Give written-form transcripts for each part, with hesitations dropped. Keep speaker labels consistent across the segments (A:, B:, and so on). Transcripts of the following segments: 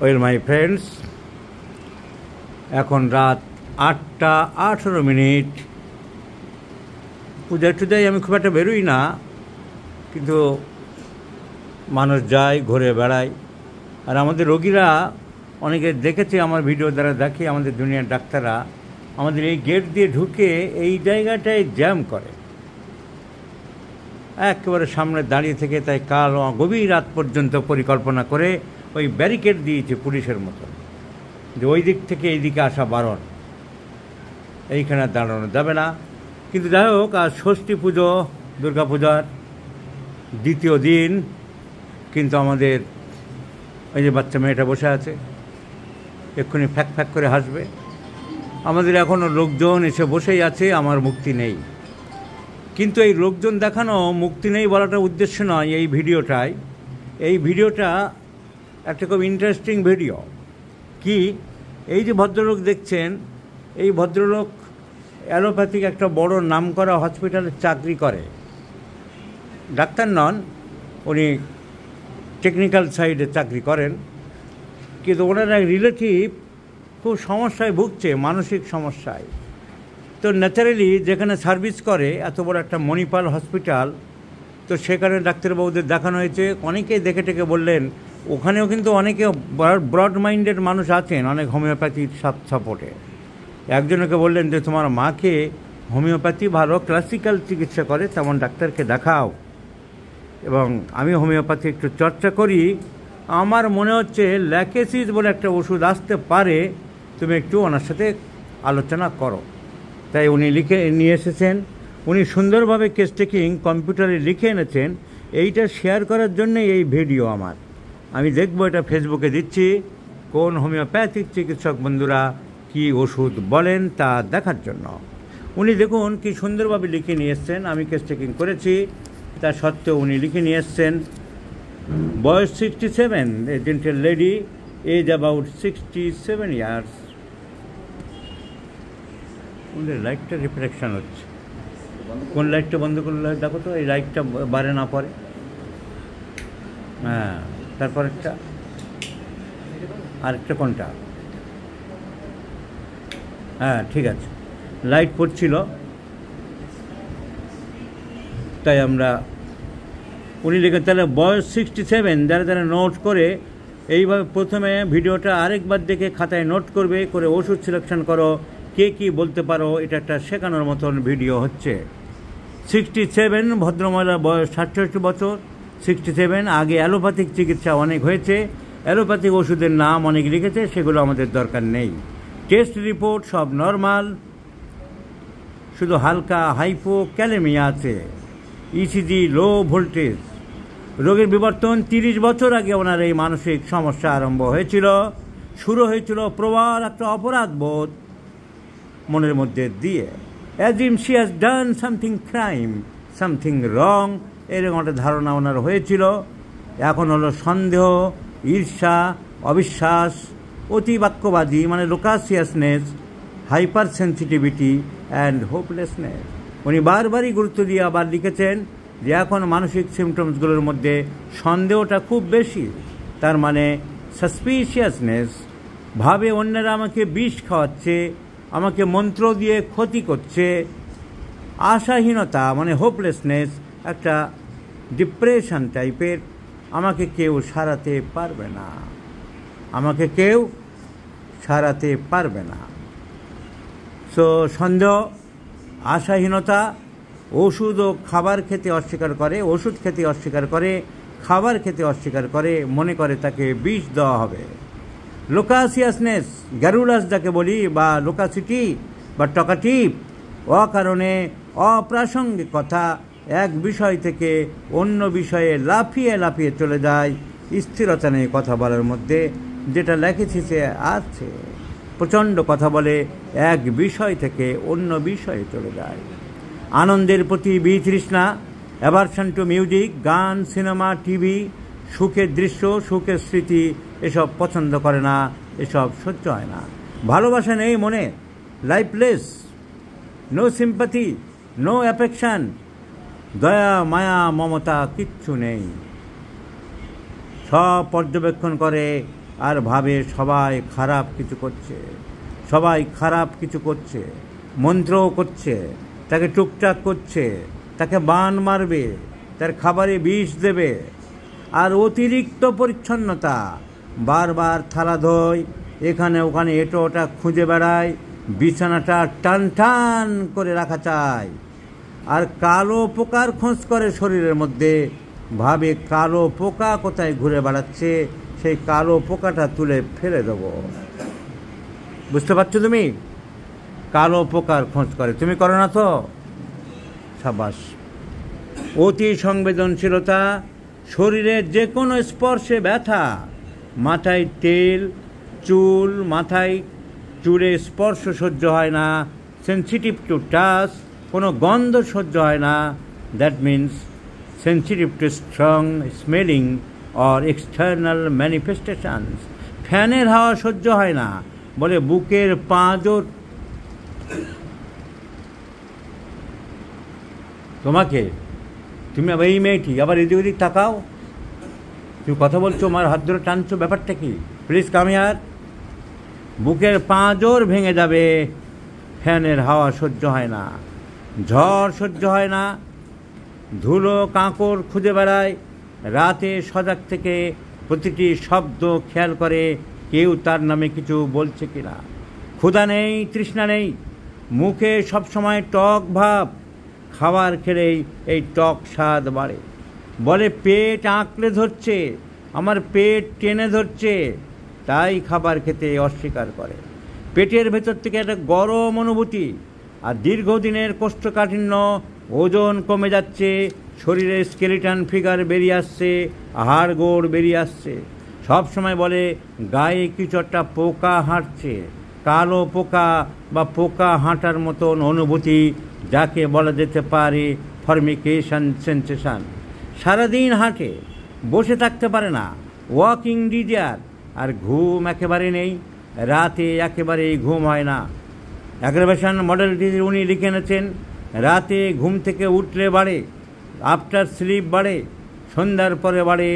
A: Well my friends, এখন রাত 8টা 18 minute. পূজা টুজায় আমি খুব একটা বেরোই না, কিন্তু মানুষ যায়, ঘুরে বেড়ায়। আর আমাদের রোগীরা অনেকে দেখেছে, আমার ভিডিও দ্বারা দেখে, আমাদের দুনিয়ার ডাক্তাররা আমাদের এই গেট দিয়ে ঢুকে এই জায়গাটায় জ্যাম করে একেবারে সামনে দাঁড়িয়ে থেকে। তাই কাল গভীর রাত পর্যন্ত পরিকল্পনা করে ওই ব্যারিকেড দিয়েছে পুলিশের মতো, যে ওই দিক থেকে এই দিকে আসা বারণ, এইখানে দাঁড়ানো যাবে না। কিন্তু যাই হোক, আজ ষষ্ঠী পুজো, দুর্গা পূজার দ্বিতীয় দিন, কিন্তু আমাদের এই যে বাচ্চা মেয়েটা বসে আছে, এক্ষুনি ফ্যাক ফ্যাক করে হাসবে। আমাদের এখনও লোকজন এসে বসেই আছে, আমার মুক্তি নেই। কিন্তু এই লোকজন দেখানো মুক্তি নেই বলাটা উদ্দেশ্য নয় এই ভিডিওটায়। এই ভিডিওটা একটা খুব ইন্টারেস্টিং ভিডিও। কি, এই যে ভদ্রলোক দেখছেন, এই ভদ্রলোক অ্যালোপ্যাথিক একটা বড় নামকরা হসপিটালে চাকরি করে। ডাক্তার নন, উনি টেকনিক্যাল সাইডে চাকরি করেন। কিন্তু ওনার এক রিলেটিভ খুব সমস্যায় ভুগছে, মানসিক সমস্যায়। তো ন্যাচারালি যেখানে সার্ভিস করে এত বড় একটা মণিপাল হসপিটাল, তো সেখানে ডাক্তারবাবুদের দেখানো হয়েছে। অনেকেই দেখে টেকে বললেন, ওখানেও কিন্তু অনেকে ব্রড মাইন্ডেড মানুষ আছেন, অনেক হোমিওপ্যাথির সাপোর্টে। একজনকে বললেন যে তোমার মাকে হোমিওপ্যাথি ভালো ক্লাসিক্যাল চিকিৎসা করে, তেমন ডাক্তারকে দেখাও। এবং আমি হোমিওপ্যাথি একটু চর্চা করি, আমার মনে হচ্ছে ল্যাকেসিস বলে একটা ওষুধ আসতে পারে, তুমি একটু ওনার সাথে আলোচনা করো। তাই উনি লিখে নিয়ে এসেছেন, উনি সুন্দরভাবে কেস টেকিং কম্পিউটারে লিখে এনেছেন। এইটা শেয়ার করার জন্যে এই ভিডিও আমার, আমি দেখব এটা ফেসবুকে দিচ্ছি, কোন হোমিওপ্যাথিক চিকিৎসক বন্ধুরা কি ওষুধ বলেন তা দেখার জন্য। উনি দেখুন কি সুন্দরভাবে লিখে নিয়ে এসছেন। আমি কেস টেকিং করেছি, তা সত্ত্বেও উনি লিখে নিয়ে এসছেন। বয়স 67, a gentle lady, age about 67 years. ওদের লাইটটা রিফ্লেকশন হচ্ছে, কোন লাইটটা বন্ধ করলে দেখো তো, এই লাইটটা বারে না পড়ে। হ্যাঁ, তারপরেরটা, আরেকটা কোনটা? হ্যাঁ ঠিক আছে, লাইট পড়ছিল, তাই আমরা উনি লিখে, তাহলে বয়স 67, যারা যারা নোট করে এইভাবে প্রথমে ভিডিওটা আরেকবার দেখে খাতায় নোট করবে, করে ওষুধ সিলেকশন করো, কে কী বলতে পারো। এটা একটা শেখানোর মতন ভিডিও হচ্ছে। 67, ভদ্রমহিলার বয়স 67 বছর। 67, আগে অ্যালোপ্যাথিক চিকিৎসা অনেক হয়েছে, অ্যালোপ্যাথিক ওষুধের নাম অনেক লিখেছে, সেগুলো আমাদের দরকার নেই। টেস্ট রিপোর্ট সব নর্মাল, শুধু হালকা হাইপোক্যালেমিয়া আছে, ইসিজি লো ভোল্টেজ। রোগের বিবর্তন 30 বছর আগে ওনার এই মানসিক সমস্যা আরম্ভ হয়েছিল। শুরু হয়েছিল প্রবল একটা অপরাধ বোধ মনের মধ্যে দিয়ে, অ্যাজ ইম she has done something crime, something wrong, এরকম একটা ধারণা ওনার হয়েছিল। এখন হলো সন্দেহ, ঈর্ষা, অবিশ্বাস, অতিবাক্যবাদী মানে লোকাসিয়াসনেস, হাইপার সেন্সিটিভিটি অ্যান্ড হোপলেসনেস। উনি বারবারই গুরুত্ব দিয়ে আবার লিখেছেন যে এখন মানসিক সিমটমসগুলোর মধ্যে সন্দেহটা খুব বেশি। তার মানে সাসপিশিয়াসনেস, ভাবে অন্যরা আমাকে বিষ খাওয়াচ্ছে, আমাকে মন্ত্র দিয়ে ক্ষতি করছে। আশাহীনতা মানে হোপলেসনেস, একটা ডিপ্রেশন টাইপের, আমাকে কেউ সারাতে পারবে না, আমাকে কেউ সারাতে পারবে না। সো সন্দেহ, আশাহীনতা, ওষুধ ও খাবার খেতে অস্বীকার করে, ওষুধ খেতে অস্বীকার করে, খাবার খেতে অস্বীকার করে, মনে করে তাকে বিষ দেওয়া হবে। লোকাসিয়াসনেস, গ্যারুলাস যাকে বলি, বা লোকাসিটি বা টকাটিভ, অকারণে অপ্রাসঙ্গিক কথা, এক বিষয় থেকে অন্য বিষয়ে লাফিয়ে লাফিয়ে চলে যায়, স্থিরতা নেই কথা বলার মধ্যে, যেটা লেখেছি সে আছে, প্রচণ্ড কথা বলে, এক বিষয় থেকে অন্য বিষয়ে চলে যায়। আনন্দের প্রতি বিতৃষ্ণা, অ্যাভারশন টু মিউজিক, গান, সিনেমা, টিভি, সুখের দৃশ্য, সুখের স্মৃতি, এসব পছন্দ করে না, এসব সহ্য হয় না। ভালোবাসা নেই মনে, lifeless, no sympathy, no affection, দয়া মায়া মমতা কিচ্ছু নেই। সব পর্যবেক্ষণ করে, আর ভাবে সবাই খারাপ কিছু করছে, সবাই খারাপ কিছু করছে, মন্ত্রও করছে, তাকে টুকটাক করছে, তাকে বান মারবে, তার খাবারে বিষ দেবে। আর অতিরিক্ত পরিচ্ছন্নতা, বারবার থালা ধোয়, এখানে ওখানে এটো ওটা খুঁজে বেড়ায়, বিছানাটা টান টান করে রাখা চায়। আর কালো পোকার খোঁজ করে শরীরের মধ্যে, ভাবে কালো পোকা কোথায় ঘুরে বেড়াচ্ছে, সেই কালো পোকাটা তুলে ফেলে দেবো। বুঝতে পারছো তুমি? কালো পোকার খোঁজ করে। তুমি করো না তো? সাবাস। অতি সংবেদনশীলতা, শরীরের যে কোনো স্পর্শে ব্যথা, মাথায় তেল, চুল, মাথায় চুলে স্পর্শ সহ্য হয় না, সেন্সিটিভ টু টাচ, কোনো গন্ধ সহ্য হয় না, that means sensitive two strong smelling or external manifestations. ফ্যানের হাওয়া সহ্য হয় না, বলে বুকের পাঁজর। তোমাকে, তুমি আবার এই মেয়েটি আবার এদিক ওদিক তাকাও, তুমি কথা বলছো, আমার হাত ধরে টানছো, ব্যাপারটা কি? Please come here. বুকের পাঁজর ভেঙে যাবে, ফ্যানের হাওয়া সহ্য হয় না, ঝড় সহ্য হয় না, ধুলো কাঁকড় খুঁজে বেড়ায়, রাতে সজাগ থেকে প্রতিটি শব্দ খেয়াল করে কেউ তার নামে কিছু বলছে কিনা। ক্ষুধা নেই, তৃষ্ণা নেই, মুখে সবসময় টক ভাব, খাবার খেলেই এই টক স্বাদ বাড়ে। বলে পেট আঁকড়ে ধরছে, আমার পেট টেনে ধরছে, তাই খাবার খেতে অস্বীকার করে। পেটের ভেতর থেকে একটা গরম অনুভূতি, আর দীর্ঘদিনের কোষ্ঠকাঠিন্য, ওজন কমে যাচ্ছে, শরীরে স্কেলিটন ফিগার বেরিয়ে আসছে, হাড় গোড় বেরিয়ে আসছে। সব সময় বলে গায়ে কিছু একটা পোকা হাঁটছে, কালো পোকা বা পোকা হাঁটার মতন অনুভূতি, যাকে বলা যেতে পারে ফর্মিকেশন সেন্সেশন। সারাদিন হাঁটে, বসে থাকতে পারে না, ওয়াকিং ডিজার। আর ঘুম একেবারে নেই, রাতে একেবারেই ঘুম হয় না। অ্যাগ্রাভেশন মডেলটি উনি লিখে এনেছেন, রাতে ঘুম থেকে উঠলে বাড়ে, আফটার স্লিপ বাড়ে, সন্ধ্যার পরে বাড়ে,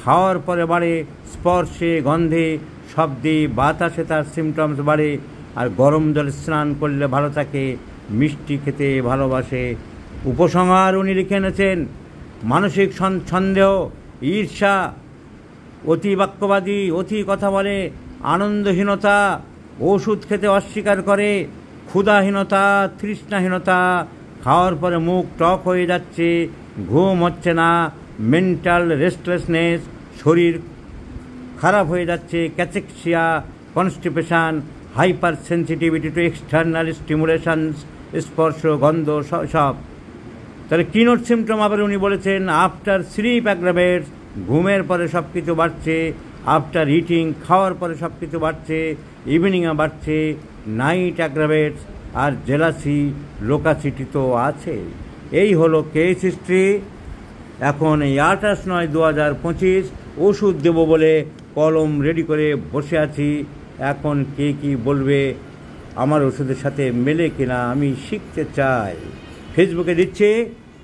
A: খাওয়ার পরে বাড়ে, স্পর্শে, গন্ধে, শব্দে, বাতাসে তার সিমটমস বাড়ে। আর গরম জলে স্নান করলে ভালো থাকে, মিষ্টি খেতে ভালোবাসে। উপসংহার উনি লিখে এনেছেন, মানসিক সন্দেহ, ঈর্ষা, অতি বাক্যবাদী, অতি কথা বলে, আনন্দহীনতা, ওষুধ খেতে অস্বীকার করে, ক্ষুধাহীনতা, তৃষ্ণাহীনতা, খাওয়ার পরে মুখ টক হয়ে যাচ্ছে, ঘুম হচ্ছে না, মেন্টাল রেস্টলেসনেস, শরীর খারাপ হয়ে যাচ্ছে, cachexia, constipation, hyper sensitivity to external stimulations, স্পর্শ, গন্ধ, সব। তাহলে কিনোট সিমটম আবার উনি বলেছেন, আফটার স্লিপ অ্যাগ্রাভেটস, ঘুমের পরে সব কিছু বাড়ছে, আফটার ইটিং, খাওয়ার পরে সব কিছু বাড়ছে, ইভিনিংয়ে বাড়ছে, নাইট অ্যাগ্রাভেটস। আর জেলাসি, লোকাসিটি তো আছে। এই হলো কেস হিস্ট্রি। এখন এই 28/9/2025 ওষুধ দেবো বলে কলম রেডি করে বসে আছি। এখন কে কি বলবে আমার ওষুধের সাথে মেলে কিনা আমি শিখতে চাই। ফেসবুকে দিচ্ছি,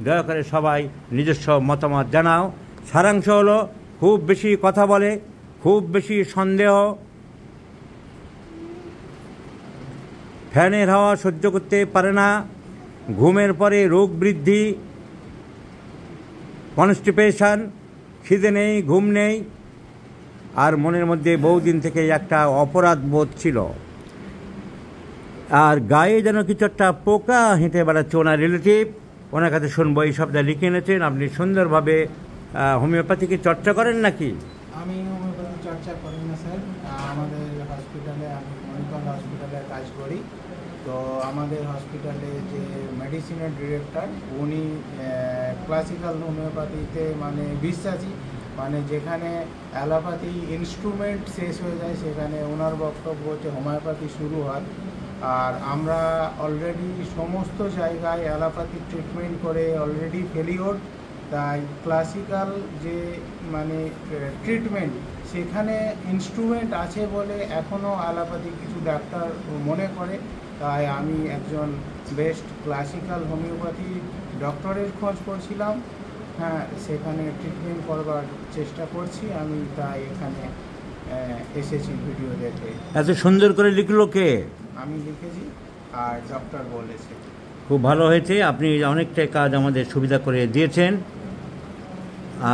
A: দয়া করে সবাই নিজস্ব মতামত জানাও। সারাংশ হলো, খুব বেশি কথা বলে, খুব বেশি সন্দেহ, ফ্যানের হাওয়া সহ্য করতে পারে না, ঘুমের পরে রোগ বৃদ্ধি, কনস্টিপেশন, খিদে নেই, ঘুম নেই, আর মনের মধ্যে বহুদিন থেকে একটা অপরাধ বোধ ছিল, আর গায়ে যেন কিছু একটা পোকা হেঁটে বেড়াচ্ছে। ওনার রিলেটিভ, ওনার কাছে শুনবো। এই সবটা লিখে এনেছেন। আপনি সুন্দরভাবে হোমিওপ্যাথিকে চর্চা করেন নাকি?
B: আমি হোমিওপ্যাথি চর্চা করি না স্যার। আমাদের হসপিটালে, আমি মণিপাল হসপিটালে কাজ করি। তো আমাদের হসপিটালে যে মেডিসিনের ডিরেক্টর, উনি ক্লাসিক্যাল হোমিওপ্যাথিতে মানে বিশ্বাসী, মানে যেখানে অ্যালোপ্যাথি ইনস্ট্রুমেন্ট শেষ হয়ে যায় সেখানে ওনার বক্তব্য হচ্ছে হোমিওপ্যাথি শুরু হয়। আর আমরা অলরেডি সমস্ত জায়গায় অ্যালোপ্যাথি ট্রিটমেন্ট করে অলরেডি ফেলিওর। তাই ক্লাসিক্যাল যে মানে ট্রিটমেন্ট, সেখানে ইনস্ট্রুমেন্ট আছে বলে এখনও অ্যালোপ্যাথি কিছু ডাক্তার মনে করে। তাই আমি একজন বেস্ট ক্লাসিক্যাল হোমিওপ্যাথি ডক্টরের খোঁজ করছিলাম। হ্যাঁ, সেখানে ট্রিটমেন্ট করবার চেষ্টা করছি আমি। তাই এখানে এসেছি ভিডিও দেখে।
A: এত সুন্দর করে লিখলো কে?
B: আমি লিখেছি আর ডক্টর বলেছে।
A: খুব ভালো হয়েছে, আপনি অনেকটাই কাজ আমাদের সুবিধা করে দিয়েছেন।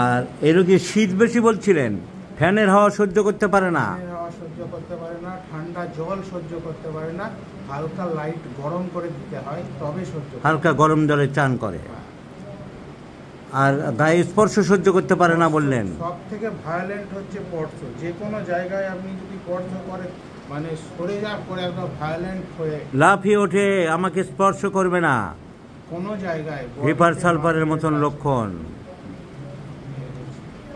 A: আর এই রোগী শীত বেশি বলছিলেন, ফ্যানের হাওয়া সহ্য করতে পারে না,
B: ফ্যানের হাওয়া সহ্য করতে পারে না, ঠান্ডা জল সহ্য করতে পারে না, হালকা লাইট গরম করে দিতে হয় তবে সহ্য করে।
A: হালকা গরম জলে চান করে, আর গায়ে স্পর্শ সহ্য করতে পারে না বললেন।
B: সব থেকে ভায়োলেন্ট হচ্ছে স্পর্শ। যে কোনো জায়গায় আপনি যদি স্পর্শ করে মানে সরে যাওয়ার পরে একটা ভায়োলেন্ট হয়ে
A: লাফিয়ে ওঠে, আমাকে স্পর্শ করবে না,
B: কোনো জায়গায়
A: হিপার সালফারের মতন লক্ষণ।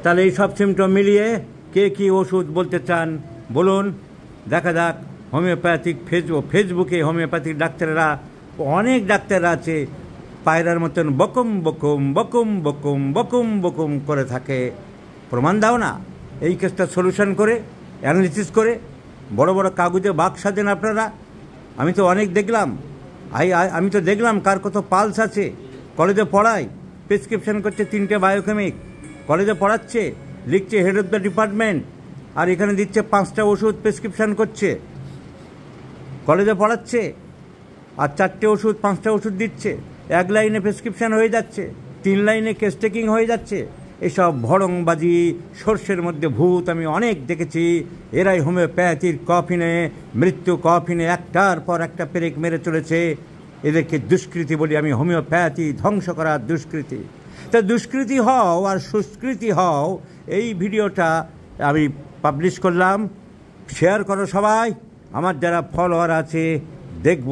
A: তাহলে এই সব সিমটম মিলিয়ে কে কি ওষুধ বলতে চান বলুন, দেখা যাক। হোমিওপ্যাথিক ফেসবুকে হোমিওপ্যাথিক ডাক্তাররা, অনেক ডাক্তাররা আছে, পায়রার মতন বকুম বকুম বকুম বকুম বকুম বকুম করে থাকে। প্রমাণ দাও না, এই কেসটা সলিউশন করে অ্যানালিসিস করে বড় বড় কাগজে বাক্স সাজেন আপনারা। আমি তো অনেক দেখলাম, আমি তো দেখলাম কার কত পালস আছে। কলেজে পড়াই, প্রেসক্রিপশন করছে 3টে বায়োকেমিক, কলেজে পড়াচ্ছে, লিখছে হেড অফ দ্য ডিপার্টমেন্ট, আর এখানে দিচ্ছে 5টা ওষুধ প্রেসক্রিপশন করছে। কলেজে পড়াচ্ছে আর 4টে ওষুধ 5টা ওষুধ দিচ্ছে, 1 লাইনে প্রেসক্রিপশন হয়ে যাচ্ছে, 3 লাইনে কেস টেকিং হয়ে যাচ্ছে। এসব ভড়ংবাজি, সর্ষের মধ্যে ভূত আমি অনেক দেখেছি। এরাই হোমিওপ্যাথির কফিনে, মৃত্যু কফিনে একটার পর একটা পেরেক মেরে চলেছে। এদেরকে দুষ্কৃতি বলি আমি, হোমিওপ্যাথি ধ্বংস করার দুষ্কৃতি। তা দুষ্কৃতি হও আর সুস্কৃতি হও, এই ভিডিওটা আমি পাবলিশ করলাম। শেয়ার করো সবাই, আমার যারা ফলোয়ার আছে, দেখব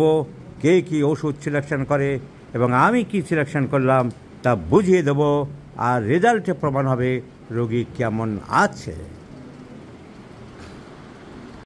A: কে কি ওষুধ সিলেকশন করে এবং আমি কি সিলেকশন করলাম তা বুঝিয়ে দেবো, আর রেজাল্টে প্রমাণ হবে রোগী কেমন আছে।